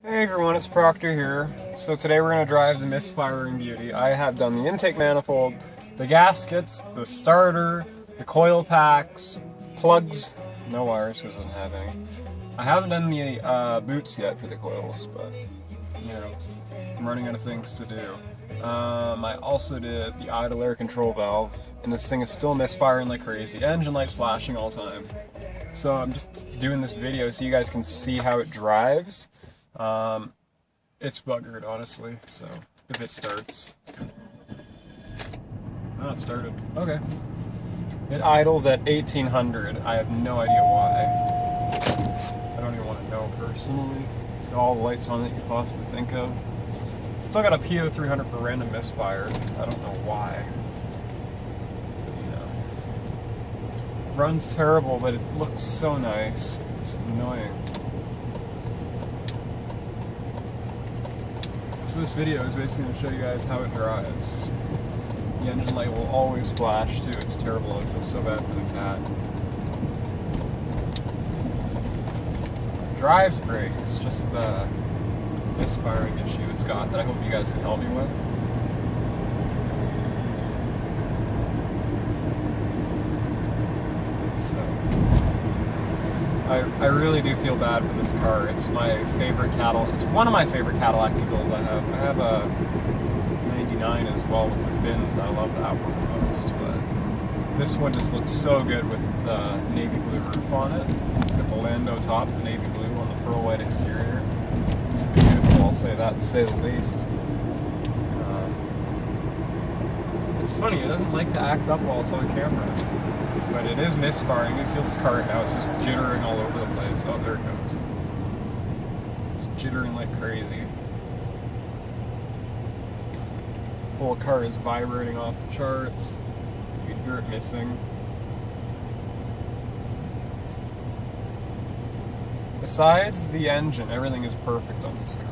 Hey everyone, it's Proctor here. So today we're going to drive the misfiring beauty. I have done the intake manifold, the gaskets, the starter, the coil packs, plugs, no wires, this doesn't have any. I haven't done the boots yet for the coils, but, you know, I'm running out of things to do. I also did the idle air control valve, and this thing is still misfiring like crazy. Engine lights flashing all the time. So I'm just doing this video so you guys can see how it drives. It's buggered, honestly, so if it starts. Oh, it started. Okay. It idles at 1800. I have no idea why. I don't even want to know personally. It's got all the lights on that you could possibly think of. Still got a PO300 for random misfire. I don't know why. But, you know. Runs terrible, but it looks so nice. It's annoying. So this video is basically going to show you guys how it drives. The engine light will always flash too, it's terrible, I feel so bad for the cat. It drives great, it's just the misfiring issue it's got that I hope you guys can help me with. So, I really do feel bad for this car. It's my favorite Cadillac. It's one of my favorite Cadillac DeVilles I have. I have a 99 as well with the fins. I love that one the most. But this one just looks so good with the navy blue roof on it. It's got the Lando top, the navy blue on the pearl white exterior. It's beautiful, I'll say that to say the least. It's funny, it doesn't like to act up while it's on camera. But it is misfiring. You can feel this car right now. It's just jittering all over the place. Oh, there it goes. It's jittering like crazy. The whole car is vibrating off the charts. You can hear it missing. Besides the engine, everything is perfect on this car.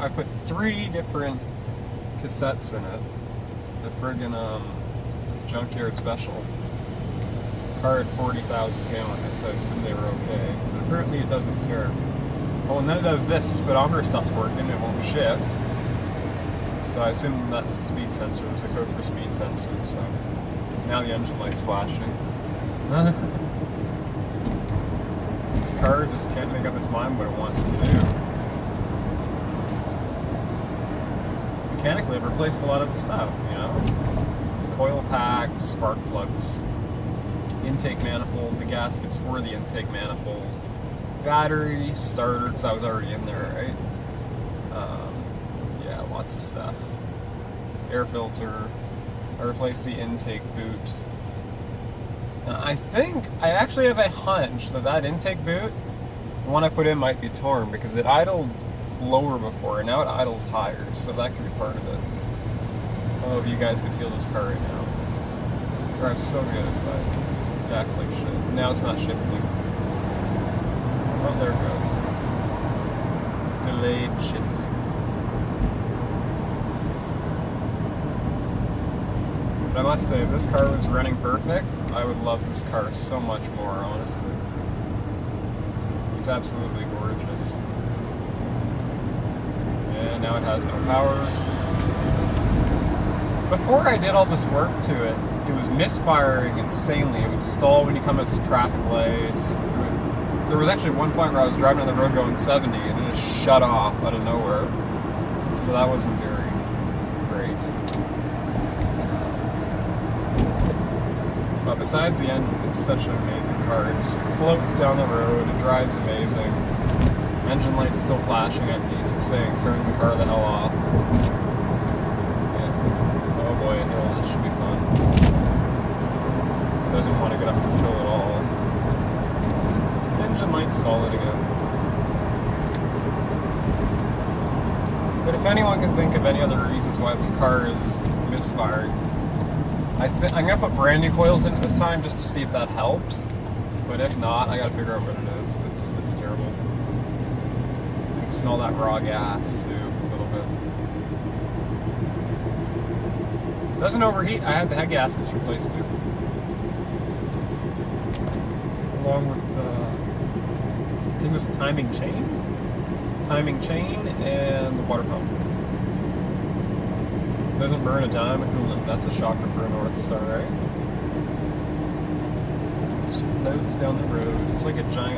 I put 3 different cassettes in it. The friggin' junkyard special. Car had 40,000 K on it, so I assumed they were okay. But apparently it doesn't care. Oh, and then it does this. The speedometer stops working, it won't shift. So I assume that's the speed sensor. There's a code for speed sensor, so now the engine light's flashing. This car just can't make up its mind what it wants to do. Mechanically, I've replaced a lot of the stuff, you know? Coil pack, spark plugs, intake manifold, the gaskets for the intake manifold, battery, starter, because I was already in there, right? Yeah, lots of stuff. Air filter, I replaced the intake boot. I actually have a hunch that intake boot, the one I put in might be torn, because it idled lower before, and now it idles higher, so that could be part of it. I don't know if you guys can feel this car right now. It drives so good, but it acts like shit. Now it's not shifting. Oh, there it goes. Delayed shifting. But I must say, if this car was running perfect, I would love this car so much more, honestly. It's absolutely gorgeous. And now it has no power. Before I did all this work to it, it was misfiring insanely. It would stall when you come into traffic lights. There was actually one point where I was driving on the road going 70 and it just shut off out of nowhere. So that wasn't very great. But besides the engine, it's such an amazing car. It just floats down the road, it drives amazing. Engine light's still flashing at me, saying turn the car the hell off. Yeah. Oh boy, a hill, this should be fun. Doesn't want to get up this hill at all. Engine light's solid again. But if anyone can think of any other reasons why this car is misfiring, I'm going to put brand new coils in it this time just to see if that helps. But if not, I got to figure out what it is. It's terrible. Smell that raw gas too, a little bit. Doesn't overheat. I had the head gaskets replaced too. Along with the, I think it was the timing chain and the water pump. Doesn't burn a dime of coolant. That's a shocker for a North Star, right? Just floats down the road. It's like a giant